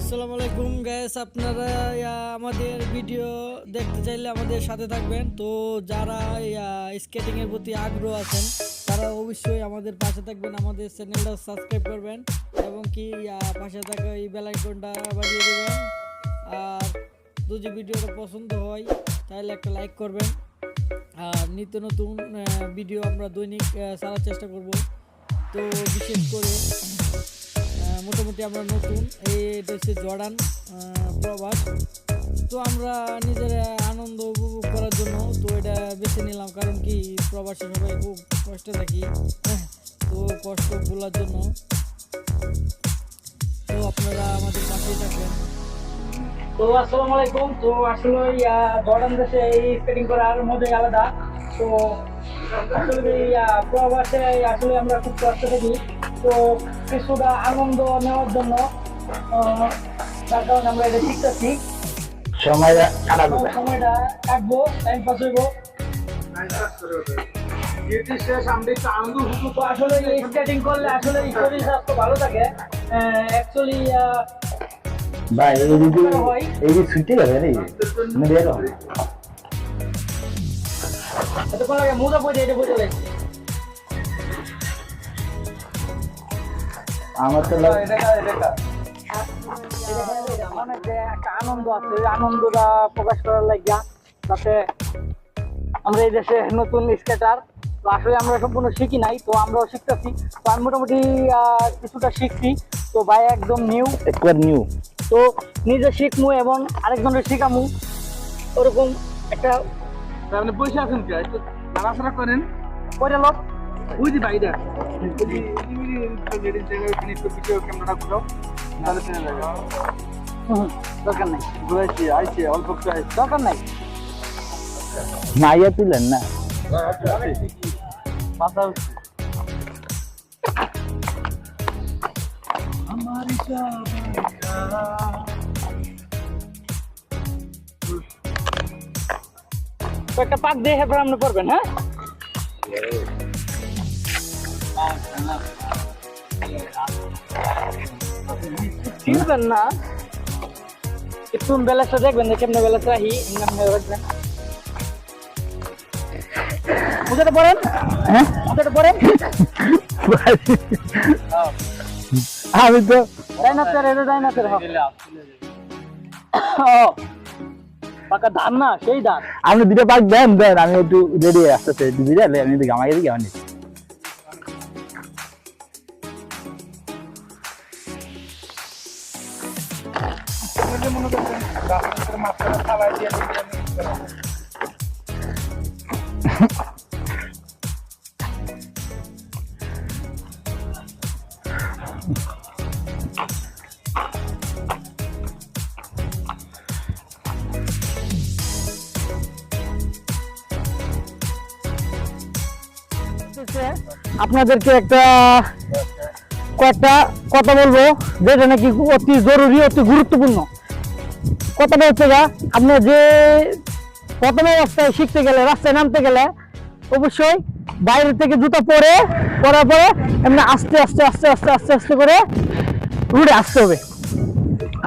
আসসালামু আলাইকুম গাইস, আপনারা আমাদের ভিডিও দেখতে চাইলে আমাদের সাথে থাকবেন। তো যারা স্কেটিং এর প্রতি আগ্রহ আছেন তারা অবশ্যই আমাদের পাশে থাকবেন, আমাদের চ্যানেলটা সাবস্ক্রাইব করবেন এবং কি পাশে থাকা এই বেল আইকনটা বাজিয়ে দেবেন। আর যদি ভিডিওটা পছন্দ হয় তাহলে একটা লাইক করবেন। আর নিত্য নতুন ভিডিও আমরা দৈনিক ছাড়ার চেষ্টা করব। তো বিশেষ করে মোটামুটি আমরা নতুন এটা হচ্ছে জর্ডান প্রবাস। তো আমরা নিজের আনন্দ উপভোগ করার জন্য তো এটা বেছে নিলাম, কারণ কি প্রবাসে সবাই খুব কষ্টে থাকি, তো কষ্ট ভোলার জন্য। তো আপনারা আমাদের পাশেই থাকবেন। তো আসসালামু আলাইকুম। তো আসলে জর্ডান দেশে এই স্কেটিং করার মজাই আলাদা। তো আসলে প্রবাসে আসলে আমরা খুব কষ্ট থাকি, তো কিছুটা আনন্দ নেওয়ার জন্য তার কারণে আমরা এটা শিখতেছি। সময়টা কাটবো, টাইম পাস হইব। আসলে স্কেটিং করলে আসলে শরীর স্বাস্থ্য ভালো থাকে। অ্যাকচুয়ালি ভাই এই যে ছুটি যাবে রে আমি দেখো এতক্ষণ লাগে মুদা পড়ে এটা বুঝে লাগছে। আমার তো অনেক একটা আনন্দ আছে, ওই আনন্দটা প্রকাশ করার লাগিয়া যাতে আমরা এই দেশে নতুন স্কেটার। তো আসলে আমরা সম্পূর্ণ শিখি নাই, তো আমরাও শিখতেছি। তো আমি মোটামুটি কিছুটা শিখছি। তো ভাই একদম নিউ, তো নিজে শিখমু এবং আরেকজনের শিখামু, ওরকম একটা আপনি পয়সা আছেন কি একটু জানাশোনা করেন করে লোক বুঝি ভাইরা ক্যামেরাটা ঘুরাও তাহলে চেনে যাবে দরকার নাই, ঘুরাইছি আইছে অল্প একটু আইছে দরকার নাই। মাইয়া তুলেন না মাথা তো একটা পাক দিয়ে এরপর আপনি করবেন। হ্যাঁ, চিনবেন না, একটু ব্যালেন্সটা দেখবেন যে কেমনে ব্যালেন্স রাখি, রাখবেন। বুঝতে পারেন? হ্যাঁ বুঝতে পারেন? আমি তো ডাইনাসের পাকা ধান না, সেই ধান। আপনি দুটো পাক দেন আমি একটু রেডি আসতেছে বুঝলে আমি দিকে আমাকে দিকে আমি মনে করছেন রাস্তার মাঝখানে ফালাই দিয়ে আপনাদেরকে কয়েকটা কথা বলবো যেটা নাকি অতি জরুরি, অতি গুরুত্বপূর্ণ। কথাটা হচ্ছে আপনি যে প্রথম অবস্থায় শিখতে গেলে, রাস্তায় নামতে গেলে অবশ্যই বাইরে থেকে জুতা পরার পরে এমনি আস্তে আস্তে আস্তে আস্তে আস্তে আস্তে করে রুটে আসতে হবে।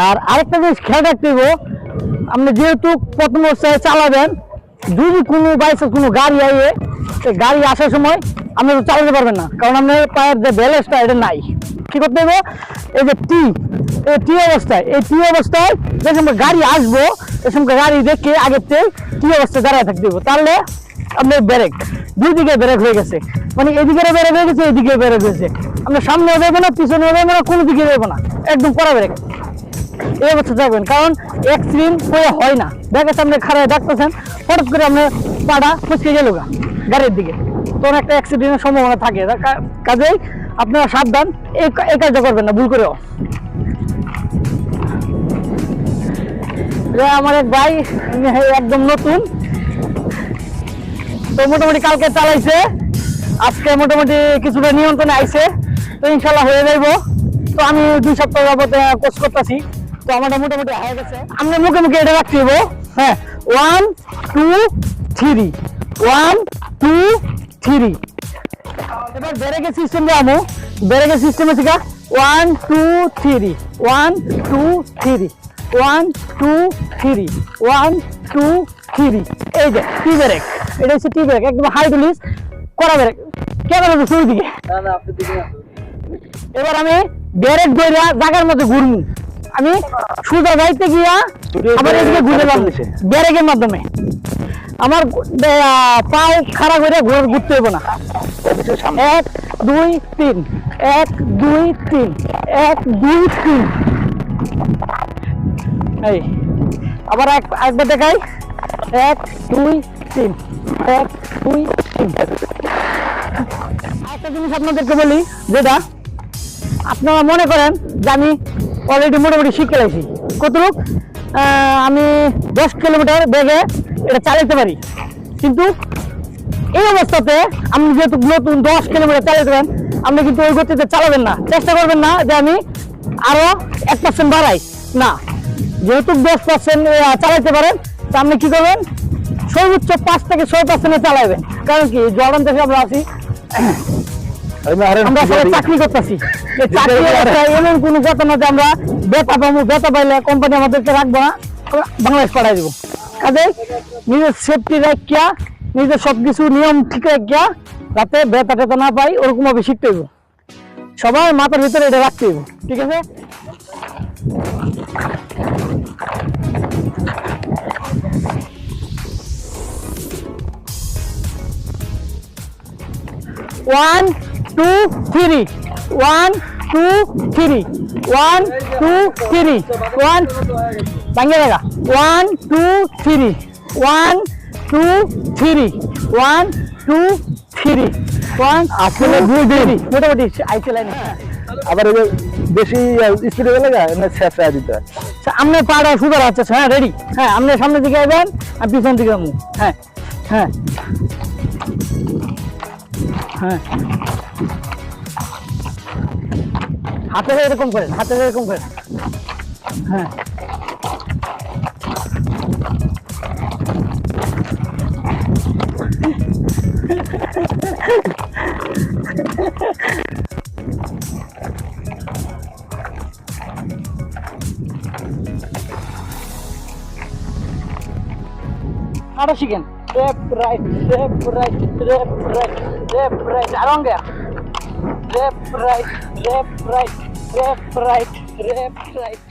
আর আরেকটা জিনিস খেয়াল রাখতে হবে, আপনি যেহেতু প্রথম অবস্থায় চালাবেন, যদি কোনো বাইসে কোনো গাড়ি আসার সময় আপনি তো চালাতে পারবেন না, কারণ আপনার পায়ের যে ব্যালেন্সটা এটা নাই। কি করতে হবে, এই যে টি অবস্থায় যে সময় গাড়ি আসবো এই সময় গাড়ি দেখে আগের থেকে টি অবস্থায় দাঁড়ায় থাকতে হবে। তাহলে আপনার ব্রেক দুই দিকে ব্রেক হয়ে গেছে, মানে এদিকে ব্রেক হয়ে গেছে, এদিকে ব্রেক হয়েছে। আপনার সামনে যাবে না, পিছনে যাবে না, কোনো দিকে যাবে না, একদম কড়া ব্রেক এই অবস্থা যাবেন। কারণ এক্সট্রিম হয় না, দেখে সামনে খারাপ ডাকতেছেন, হঠাৎ করে আপনার পাটা ফসকে গেল গাড়ির দিকে, তখন একটা অ্যাক্সিডেন্টের সম্ভাবনা থাকে। কাজেই আপনারা সাবধান, এই কাজটা করবেন না ভুল করেও। আমার এক ভাই একদম নতুন, তো মোটামুটি কালকে চালাইছে, আজকে মোটামুটি কিছুটা নিয়ন্ত্রণে আইছে, তো ইনশাল্লাহ হয়ে যাইব। তো আমি 2 সপ্তাহ যাবত কোর্স করতেছি, তো আমারটা মোটামুটি হয়ে গেছে। আমরা মুখে মুখে এটা রাখতে হবো। হ্যাঁ, 1 2 3 1 2 3। এবার ব্রেকের সিস্টেম দেবো, ব্রেকের সিস্টেম আছে 1 2 3 1 2 3 1 2 3 1 2 3 এই যে টি ব্রেক, এটা হচ্ছে টি ব্রেক, একদম হাই টুলিস করা ব্রেক। ক্যামেরা তো শুরু দিকে, এবার আমি ব্রেক ধরে জায়গার মধ্যে ঘুরবো। আমি সোজা যাইতে গিয়া আবার এদিকে ঘুরে যাবো ব্রেকের মাধ্যমে। আমার পাও খাড়া করে ঘুরতে হবে না। 1 2 3 1 2 3 1 2 3 এই আবার একবার দেখাই 1 2 3 1 2 3। একটা জিনিস আপনাদেরকে বলি, যেটা আপনারা মনে করেন যে আমি অলরেডি মোটামুটি শিখে গেছি। কতটুক আমি 10 কিলোমিটার বেগে এটা চালাতে পারি, কিন্তু এই অবস্থাতে আপনি যেহেতু নতুন 10 কিলোমিটার চালাতে পারেন, আপনি কিন্তু ওই গতিতে চালাবেন না। চেষ্টা করবেন না যে আমি আরো 1% বাড়াই, না। যেহেতু 10% চালাতে পারেন, তা আপনি কি করবেন, সর্বোচ্চ 5 থেকে 6% চালাবেন। কারণ কি, জর্ডান দেশে আমরা আছি, আমরা সবাই চাকরি করতেছি। এই চাকরি এমন কোনো কথা না যে আমরা বেতা পাবো, বেতা পাইলে কোম্পানি আমাদেরকে রাখবো না, বাংলাদেশ পাঠাই দিব। কাজে নিজের সেফটি রাখিয়া, নিজের সবকিছু নিয়ম ঠিক রাখিয়া, যাতে বেতা টেতা না পাই, ওরকম ভাবে শিখতে হইব। সবাই মাথার ভিতরে এটা রাখতে হইব, ঠিক আছে? One, 2, 3 1 2 3 1 2 3 1 ভাঙে লাগা 1 2 3 1 2 3 1 2 3 1 আসলে মোটামুটি আইতে লাইন। আবার বেশি স্পিডে গেলে না শেষে দিতে হয়। আপনি পাড়া সুগার আছে, হ্যাঁ রেডি, হ্যাঁ আপনি সামনের দিকে আসবেন, আমি পিছন দিকে যাবো। হ্যাঁ হ্যাঁ হ্যাঁ, হাতে এরকম করেন, হাতে এরকম করেন। হ্যাঁ আরো শিখেন, left right left right left right left right Aarong Gaya left right left right left right left right